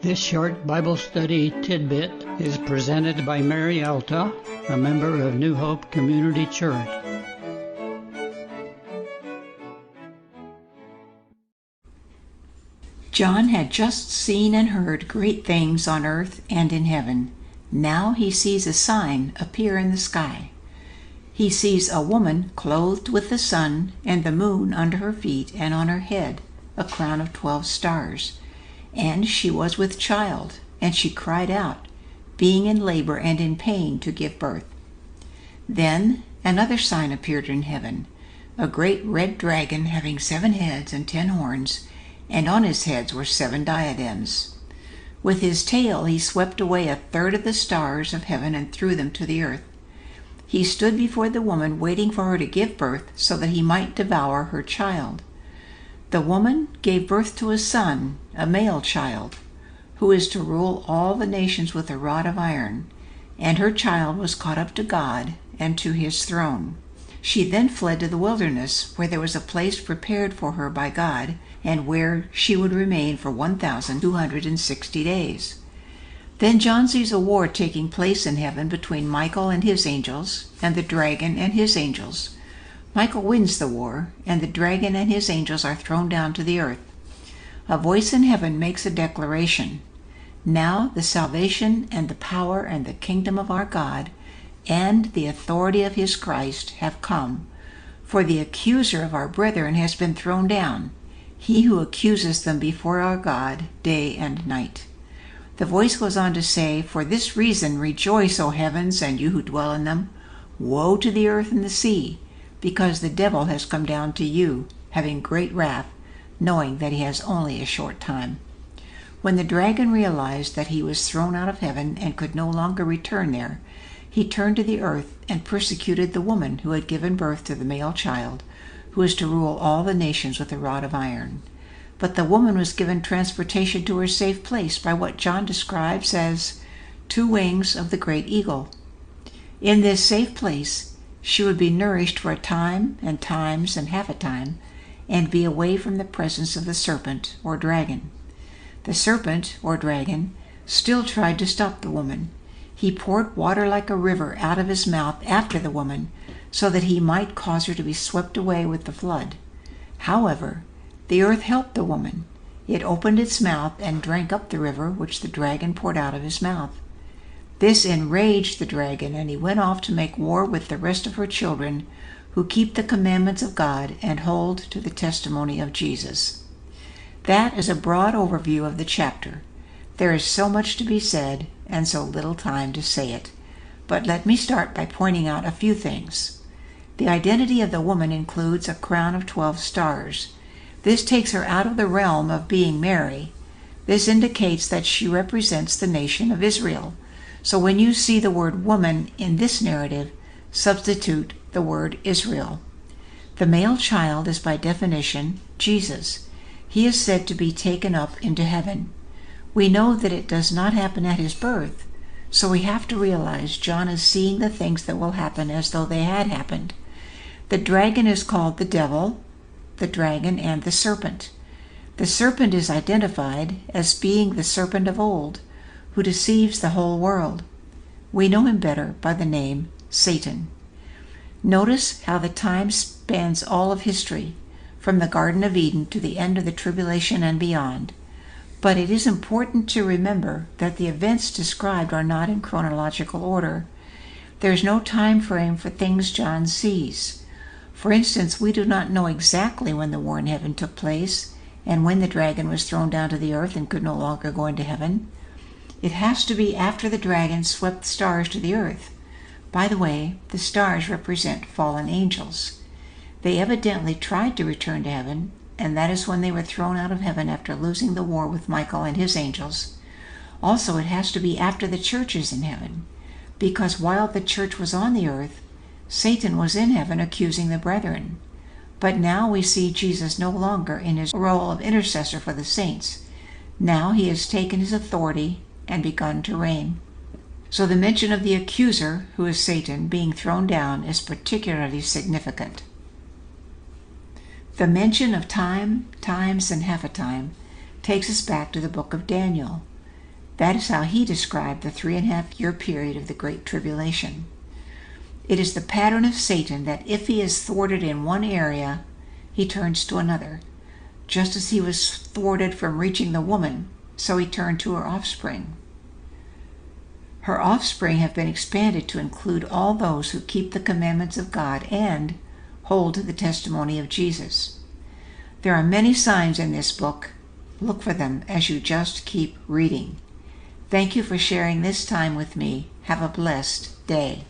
This short Bible study tidbit is presented by Mary Alta, a member of New Hope Community Church. John had just seen and heard great things on earth and in heaven. Now he sees a sign appear in the sky. He sees a woman clothed with the sun and the moon under her feet, and on her head a crown of 12 stars. And she was with child, and she cried out, being in labor and in pain to give birth. Then another sign appeared in heaven, a great red dragon having 7 heads and 10 horns, and on his heads were 7 diadems. With his tail he swept away 1/3 of the stars of heaven and threw them to the earth. He stood before the woman, waiting for her to give birth, so that he might devour her child. The woman gave birth to a son, a male child, who is to rule all the nations with a rod of iron, and her child was caught up to God and to his throne. She then fled to the wilderness, where there was a place prepared for her by God, and where she would remain for 1,260 days. Then John sees a war taking place in heaven between Michael and his angels, and the dragon and his angels. Michael wins the war, and the dragon and his angels are thrown down to the earth. A voice in heaven makes a declaration. Now the salvation and the power and the kingdom of our God and the authority of his Christ have come, for the accuser of our brethren has been thrown down, he who accuses them before our God day and night. The voice goes on to say, For this reason rejoice, O heavens, and you who dwell in them. Woe to the earth and the sea, because the devil has come down to you, having great wrath, knowing that he has only a short time. When the dragon realized that he was thrown out of heaven and could no longer return there, he turned to the earth and persecuted the woman who had given birth to the male child, who is to rule all the nations with a rod of iron. But the woman was given transportation to her safe place by what John describes as 2 wings of the great eagle. In this safe place, she would be nourished for a time and times and half a time, and be away from the presence of the serpent or dragon. The serpent or dragon still tried to stop the woman. He poured water like a river out of his mouth after the woman, so that he might cause her to be swept away with the flood. However, the earth helped the woman. It opened its mouth and drank up the river which the dragon poured out of his mouth. This enraged the dragon, and he went off to make war with the rest of her children, who keep the commandments of God and hold to the testimony of Jesus. That is a broad overview of the chapter. There is so much to be said, and so little time to say it. But let me start by pointing out a few things. The identity of the woman includes a crown of 12 stars. This takes her out of the realm of being Mary. This indicates that she represents the nation of Israel. So when you see the word woman in this narrative, substitute the word Israel. The male child is by definition Jesus. He is said to be taken up into heaven. We know that it does not happen at his birth, so we have to realize John is seeing the things that will happen as though they had happened. The dragon is called the devil, the dragon, and the serpent. The serpent is identified as being the serpent of old, who deceives the whole world. We know him better by the name Satan. Notice how the time spans all of history, from the Garden of Eden to the end of the tribulation and beyond. But it is important to remember that the events described are not in chronological order. There is no time frame for things John sees. For instance, we do not know exactly when the war in heaven took place and when the dragon was thrown down to the earth and could no longer go into heaven. It has to be after the dragon swept the stars to the earth. By the way, the stars represent fallen angels. They evidently tried to return to heaven, and that is when they were thrown out of heaven after losing the war with Michael and his angels. Also, it has to be after the church is in heaven, because while the church was on the earth, Satan was in heaven accusing the brethren. But now we see Jesus no longer in his role of intercessor for the saints. Now he has taken his authority and begun to reign. So the mention of the accuser, who is Satan, being thrown down is particularly significant. The mention of time, times, and half a time takes us back to the book of Daniel. That is how he described the 3.5-year period of the Great Tribulation. It is the pattern of Satan that if he is thwarted in one area, he turns to another. Just as he was thwarted from reaching the woman, so he turned to her offspring. Her offspring have been expanded to include all those who keep the commandments of God and hold to the testimony of Jesus. There are many signs in this book. Look for them as you just keep reading. Thank you for sharing this time with me. Have a blessed day.